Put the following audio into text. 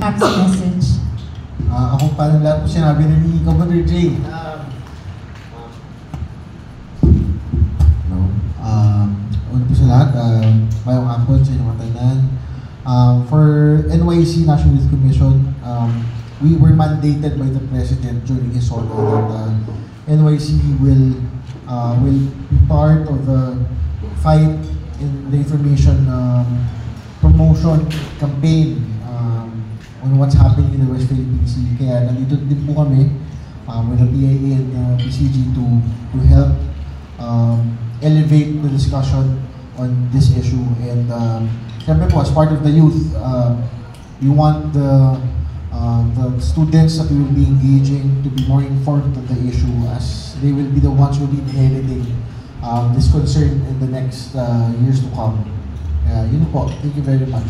Perhaps message. Ako pa lahat po sinabi ni Governor Jay. Una po sa lahat, mayong hapon sa inyong katanan. For NYC National Youth Commission, we were mandated by the President during his order that NYC will be part of the fight in the information promotion campaign on what's happening in the West Philippine Sea. Kaya nandito din po kami with the BIA and PCG to help elevate the discussion on this issue. And siyempre po, as part of the youth, we want the students that we will be engaging to be more informed on the issue, as they will be the ones who will be inheriting this concern in the next years to come. Yun po. Thank you very much.